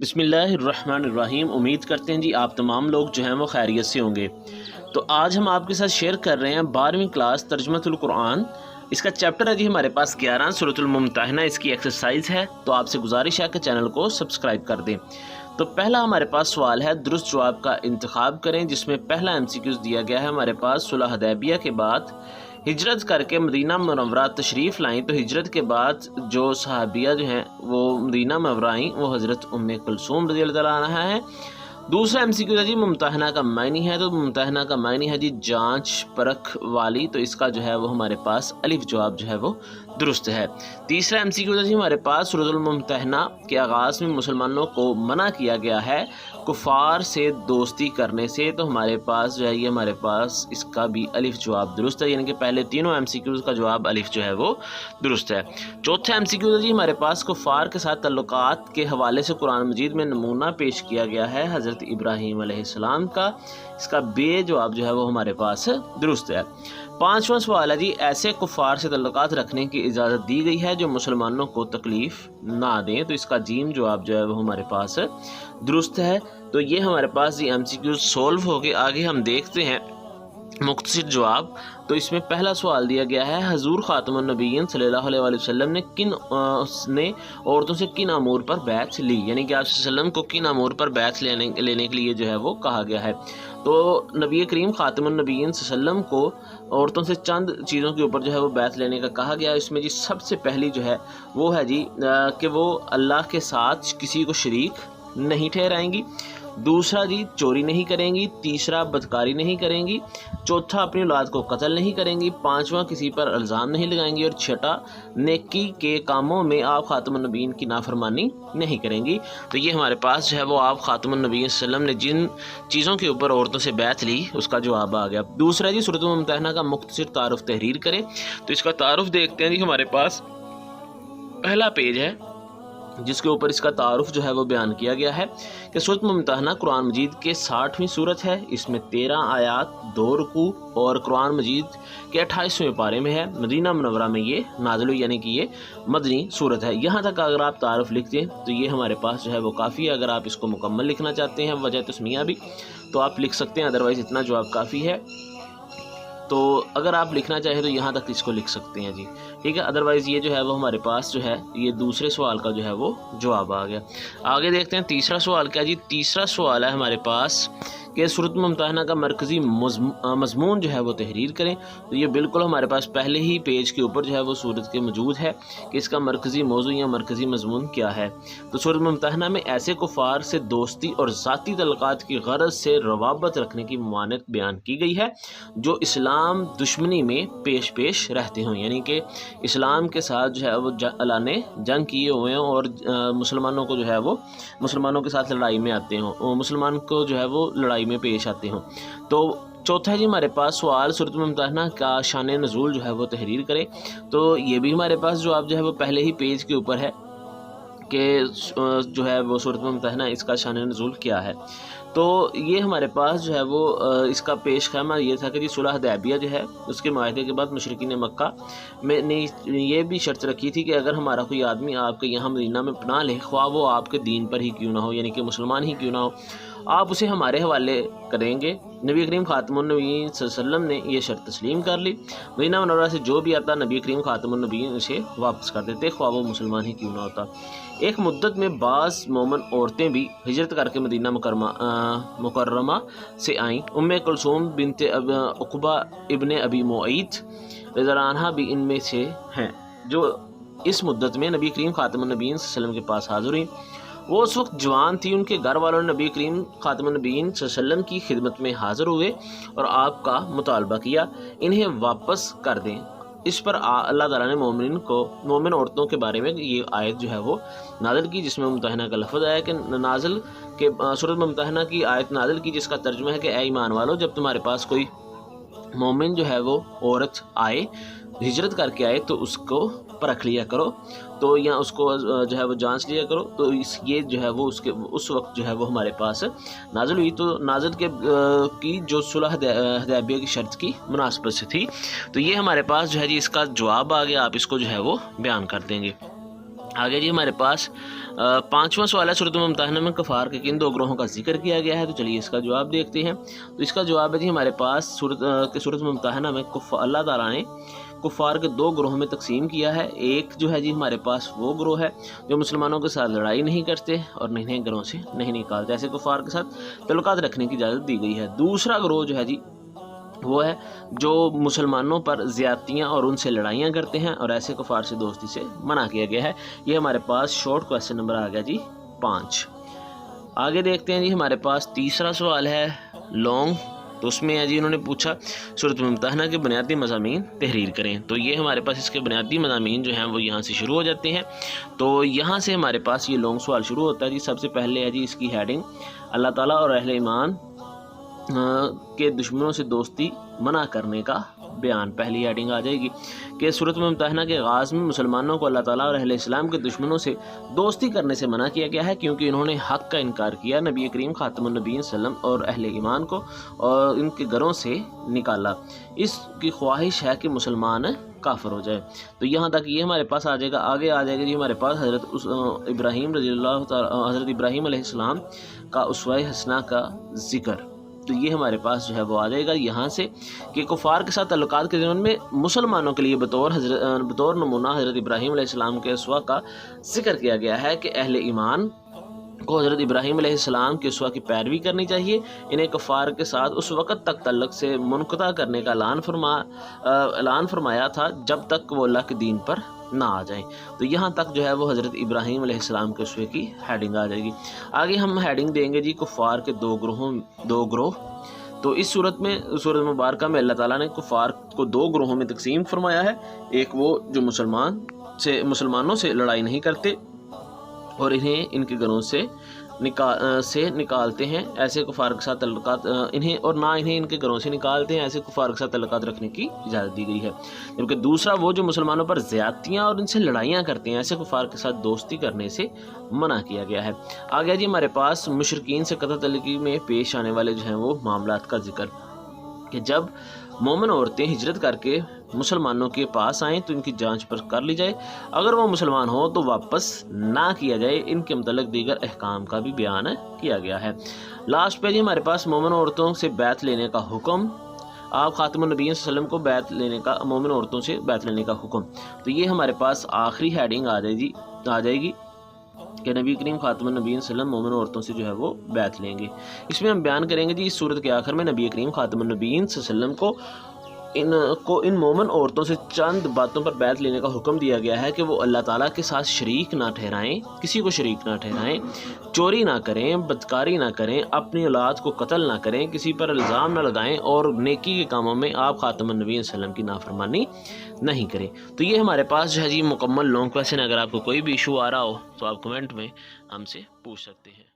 بسم اللہ الرحمن الرحیم۔ امید کرتے ہیں جی آپ تمام لوگ جو ہیں وہ خیریت سے ہوں گے۔ تو آج ہم آپ کے ساتھ شیئر کر رہے ہیں 12ویں کلاس ترجمۃ القرآن۔ اس کا چیپٹر ہے جی ہمارے پاس 11 سورۃ الممتحنہ، اس کی ایکسرسائز ہے۔ تو آپ سے گزارش ہے کہ چینل کو سبسکرائب کر دیں۔ تو پہلا ہمارے پاس سوال ہے، درست جواب کا انتخاب کریں، جس میں پہلا MCQs دیا گیا ہے ہمارے پاس۔ صلح حدیبیہ کے بعد ہجرت کر کے مدینہ منورہ تشریف لائیں، تو ہجرت کے بعد جو صحابیہ جو ہیں وہ مدینہ منورہ آئیں وہ حضرت ام کلثوم رضی اللہ تعالیٰ عنہا ہے۔ دوسرا MCQ ہے جی ممتحنہ کا معنی ہے، تو ممتحنہ کا معنی ہے جی جانچ پرکھ والی، تو اس کا جو ہے وہ ہمارے پاس الف جواب جو ہے وہ درست ہے۔ تیسرا MCQ ہے جی ہمارے پاس، سورۃ الممتحنہ کے آغاز میں مسلمانوں کو منع کیا گیا ہے کفار سے دوستی کرنے سے، تو ہمارے پاس جو ہے یہ ہمارے پاس اس کا بھی الف جواب درست ہے، یعنی کہ پہلے تینوں MCQs کا جواب الف جو ہے وہ درست ہے۔ چوتھا MCQ ہے جی ہمارے پاس، کفار کے ساتھ تعلقات کے حوالے سے قرآن مجید میں نمونہ پیش کیا گیا ہے حضرت ابراہیم علیہ السلام کا، اس کا بے جواب جو ہے وہ ہمارے پاس درست ہے۔ پانچواں سوال ہے جی، ایسے کفار سے تعلقات رکھنے کی اجازت دی گئی ہے جو مسلمانوں کو تکلیف نہ دیں، تو اس کا جیم جواب جو ہے وہ ہمارے پاس درست ہے۔ تو یہ ہمارے پاس یہ MCQ سولو ہو گئے۔ آگے ہم دیکھتے ہیں مختصر جواب۔ تو اس میں پہلا سوال دیا گیا ہے، حضور خاتم النبیین صلی اللہ علیہ وآلہ وسلم نے عورتوں سے کن امور پر بیعت لی، یعنی کہ آپ صلی اللہ علیہ وسلم کو کن امور پر بیعت لینے کے لیے جو ہے وہ کہا گیا ہے۔ تو نبی کریم خاتم النبیین صلی اللہ علیہ وسلم کو عورتوں سے چند چیزوں کے اوپر جو ہے وہ بیعت لینے کا کہا گیا۔ اس میں جی سب سے پہلی جو ہے وہ ہے جی کہ وہ اللہ کے ساتھ کسی کو شریک نہیں ٹھہرائیں گی، دوسرا جی چوری نہیں کریں گی، تیسرا بدکاری نہیں کریں گی، چوتھا اپنی اولاد کو قتل نہیں کریں گی، پانچواں کسی پر الزام نہیں لگائیں گی، اور چھٹا نیکی کے کاموں میں آپ خاتم النبیین کی نافرمانی نہیں کریں گی۔ تو یہ ہمارے پاس جو ہے وہ آپ خاتم النبیین صلی اللہ علیہ وسلم نے جن چیزوں کے اوپر عورتوں سے بیعت لی اس کا جواب آ گیا۔ دوسرا جی سورۃ الممتحنہ کا مختصر تعارف تحریر کریں، تو اس کا تعارف دیکھتے ہیں جی ہمارے پاس پہلا پیج ہے جس کے اوپر اس کا تعارف جو ہے وہ بیان کیا گیا ہے کہ سورۃ ممتحنہ قرآن مجید کے 60ویں سورت ہے، اس میں 13 آیات 2 رکوع اور قرآن مجید کے 28ویں پارے میں ہے، مدینہ منورہ میں یہ نازل ہوئی، یعنی کہ یہ مدنی سورت ہے۔ یہاں تک اگر آپ تعارف لکھ دیں تو یہ ہمارے پاس جو ہے وہ کافی ہے۔ اگر آپ اس کو مکمل لکھنا چاہتے ہیں وجہ تسمیہ بھی تو آپ لکھ سکتے ہیں، ادروائز اتنا جواب کافی ہے۔ تو اگر آپ لکھنا چاہیں تو یہاں تک اس کو لکھ سکتے ہیں جی، ٹھیک ہے۔ ادروائز یہ جو ہے وہ ہمارے پاس جو ہے یہ دوسرے سوال کا جو ہے وہ جواب آ گیا۔ آگے دیکھتے ہیں تیسرا سوال کیا جی۔ تیسرا سوال ہے ہمارے پاس کہ سورۃ ممتحنہ کا مرکزی مضمون جو ہے وہ تحریر کریں، تو یہ بالکل ہمارے پاس پہلے ہی پیج کے اوپر جو ہے وہ سورت کے موجود ہے کہ اس کا مرکزی موضوع یا مرکزی مضمون کیا ہے۔ تو سورۃ ممتحنہ میں ایسے کفار سے دوستی اور ذاتی تعلقات کی غرض سے روابط رکھنے کی ممانعت بیان کی گئی ہے جو اسلام دشمنی میں پیش رہتے ہوں، یعنی کہ اسلام کے ساتھ جو ہے وہ اللہ نے جنگ کیے ہوئے ہیں اور مسلمانوں کو جو ہے وہ مسلمانوں کے ساتھ لڑائی میں آتے ہوں، مسلمان کو جو ہے وہ لڑائی میں پیش آتے ہوں۔ تو چوتھا جی ہمارے پاس سوال، سورۃ ممتحنہ کا شان نزول جو ہے وہ تحریر کرے، تو یہ بھی ہمارے پاس جواب جو ہے وہ پہلے ہی پیج کے اوپر ہے کہ جو ہے وہ سورۃ ممتحنہ اس کا شان نزول کیا ہے۔ تو یہ ہمارے پاس جو ہے وہ اس کا پیش خیمہ یہ تھا کہ جی صلح حدیبیہ جو ہے اس کے معاہدے کے بعد مشرکین مکہ میں نے یہ بھی شرط رکھی تھی کہ اگر ہمارا کوئی آدمی آپ کے یہاں مدینہ میں پناہ لے، خواہ وہ آپ کے دین پر ہی کیوں نہ ہو، یعنی کہ مسلمان ہی کیوں نہ ہو، آپ اسے ہمارے حوالے کریں گے۔ نبی کریم خاتم النبیین صلی اللہ علیہ وسلم نے یہ شرط تسلیم کر لی، مدینہ منورہ سے جو بھی آتا نبی کریم خاتم النبیین اسے واپس کر دیتے، خواہ وہ مسلمان ہی کیوں نہ ہوتا۔ ایک مدت میں بعض مومن عورتیں بھی ہجرت کر کے مدینہ مکرمہ سے آئیں۔ ام کلثوم بنت عقبہ ابن ابی معیط رضی اللہ عنہا بھی ان میں سے ہیں، جو اس مدت میں نبی کریم خاتم النبیین صلی اللہ علیہ وسلم کے پاس حاضر ہوئیں۔ وہ اس وقت جوان تھی، ان کے گھر والوں نے نبی کریم خاتم النبیین صلی اللہ علیہ وسلم کی خدمت میں حاضر ہوئے اور آپ کا مطالبہ کیا انہیں واپس کر دیں۔ اس پر اللہ تعالیٰ نے مومن عورتوں کے بارے میں یہ آیت جو ہے وہ نازل کی، جس میں ممتحنہ کا لفظ آیا کہ سورۃ ممتحنہ کی آیت نازل کی، جس کا ترجمہ ہے کہ اے ایمان والو، جب تمہارے پاس کوئی مومن جو ہے وہ عورت آئے، ہجرت کر کے آئے، تو اس کو پرکھ لیا کرو، تو یا اس کو جو ہے وہ جانچ لیا کرو۔ تو یہ جو ہے وہ اس وقت جو ہے وہ ہمارے پاس نازل ہوئی، تو نازل کی جو صلح حدیبیہ کی شرط کی مناسبت سے تھی۔ تو یہ ہمارے پاس جو ہے جی اس کا جواب آ گیا، آپ اس کو جو ہے وہ بیان کر دیں گے۔ آگے جی ہمارے پاس 5واں سوال ہے، سورۃ الممتحنہ میں کفار کے کن 2 گروہوں کا ذکر کیا گیا ہے؟ تو چلیے اس کا جواب دیکھتے ہیں۔ تو اس کا جواب ہے جی ہمارے پاس سورۃ الممتحنہ میں اللہ تعالیٰ نے کفار کے 2 گروہوں میں تقسیم کیا ہے۔ ایک جو ہے جی ہمارے پاس وہ گروہ ہے جو مسلمانوں کے ساتھ لڑائی نہیں کرتے اور انہیں گھروں سے نہیں نکالتے، ایسے کفار کے ساتھ تعلقات رکھنے کی اجازت دی گئی ہے۔ دوسرا گروہ جو ہے جی وہ ہے جو مسلمانوں پر زیادتیاں اور ان سے لڑائیاں کرتے ہیں اور ایسے کفار سے دوستی سے منع کیا گیا ہے۔ یہ ہمارے پاس شارٹ کویسچن نمبر آ گیا جی 5۔ آگے دیکھتے ہیں جی ہمارے پاس تیسرا سوال ہے لانگ، تو اس میں ہے جی انہوں نے پوچھا سورۃ الممتحنہ کے بنیادی مضامین تحریر کریں۔ تو یہ ہمارے پاس اس کے بنیادی مضامین جو ہیں وہ یہاں سے شروع ہو جاتے ہیں۔ تو یہاں سے ہمارے پاس یہ لانگ سوال شروع ہوتا ہے جی۔ سب سے پہلے ہے جی اس کی ہیڈنگ اللہ تعالیٰ اور اہل ایمان کے دشمنوں سے دوستی منع کرنے کا بیان، پہلی ہیڈنگ آ جائے گی کہ سورۃ الممتحنہ کے آغاز میں مسلمانوں کو اللہ تعالیٰ اور اہل اسلام کے دشمنوں سے دوستی کرنے سے منع کیا گیا ہے کیونکہ انہوں نے حق کا انکار کیا، نبی کریم خاتم النبیین صلی اللہ علیہ وسلم اور اہل ایمان کو اور ان کے گھروں سے نکالا۔ اس کی خواہش ہے کہ مسلمان کافر ہو جائے۔ تو یہاں تک یہ ہمارے پاس آ جائے گا۔ آگے آ جائے گا جی ہمارے پاس حضرت ابراہیم رضی اللہ تعالیٰ، حضرت ابراہیم علیہ السلام کا اسوہ حسنہ کا ذکر۔ تو یہ ہمارے پاس جو ہے وہ آ جائے گا یہاں سے کہ کفار کے ساتھ تعلقات کے ضمن میں مسلمانوں کے لیے بطور نمونہ حضرت ابراہیم علیہ السلام کے اسوہ کا ذکر کیا گیا ہے کہ اہل ایمان کو حضرت ابراہیم علیہ السلام کے اسوہ کی پیروی کرنی چاہیے، انہیں کفار کے ساتھ اس وقت تک تعلق سے منقطع کرنے کا اعلان فرمایا تھا جب تک وہ اللہ کے دین پر نہ آ جائیں۔ تو یہاں تک جو ہے وہ حضرت ابراہیم علیہ السلام کے اسوے کی ہیڈنگ آ جائے گی۔ آگے ہم ہیڈنگ دیں گے جی کفار کے 2 گروہ۔ تو اس سورۃ مبارکہ میں اللہ تعالیٰ نے کفار کو 2 گروہوں میں تقسیم فرمایا ہے۔ ایک وہ جو مسلمانوں سے لڑائی نہیں کرتے اور انہیں ان کے گھروں سے نکالتے ہیں، ایسے کفار کے ساتھ تعلقات انہیں ان کے گھروں سے نکالتے ہیں، ایسے کفار کے ساتھ تعلقات رکھنے کی اجازت دی گئی ہے۔ جبکہ دوسرا وہ جو مسلمانوں پر زیادتیاں اور ان سے لڑائیاں کرتے ہیں، ایسے کفار کے ساتھ دوستی کرنے سے منع کیا گیا ہے۔ آگے جی ہمارے پاس مشرکین سے قطع تعلقی میں پیش آنے والے جو ہیں وہ معاملات کا ذکر کہ جب مومن عورتیں ہجرت کر کے مسلمانوں کے پاس آئیں تو ان کی جانچ پر کر لی جائے، اگر وہ مسلمان ہو تو واپس نہ کیا جائے۔ ان کے متعلق دیگر احکام کا بھی بیان کیا گیا ہے۔ لاسٹ پہ جی ہمارے پاس مومن عورتوں سے بیعت لینے کا حکم، آپ خاتم النبیین صلی اللہ علیہ وسلم کو مومن عورتوں سے بیعت لینے کا حکم۔ تو یہ ہمارے پاس آخری ہیڈنگ آ جائے گی کہ نبی کریم خاتم النبیین صلی اللہ علیہ وسلم مومن عورتوں سے جو ہے وہ بیعت لیں گے۔ اس میں ہم بیان کریں گے جی اس صورت کے آخر میں نبی کریم خاتم النبیین صلی اللہ علیہ وسلم کو ان مومن عورتوں سے چند باتوں پر بیعت لینے کا حکم دیا گیا ہے کہ وہ اللہ تعالیٰ کے ساتھ شریک نہ ٹھہرائیں، کسی کو شریک نہ ٹھہرائیں، چوری نہ کریں، بدکاری نہ کریں، اپنی اولاد کو قتل نہ کریں، کسی پر الزام نہ لگائیں اور نیکی کے کاموں میں آپ خاتم النبیین صلی اللہ علیہ وسلم کی نافرمانی نہیں کریں۔ تو یہ ہمارے پاس جو ہے جی مکمل لانگ کویسچن۔ اگر آپ کو کوئی بھی ایشو آ رہا ہو تو آپ کمنٹ میں ہم سے پوچھ سکتے ہیں۔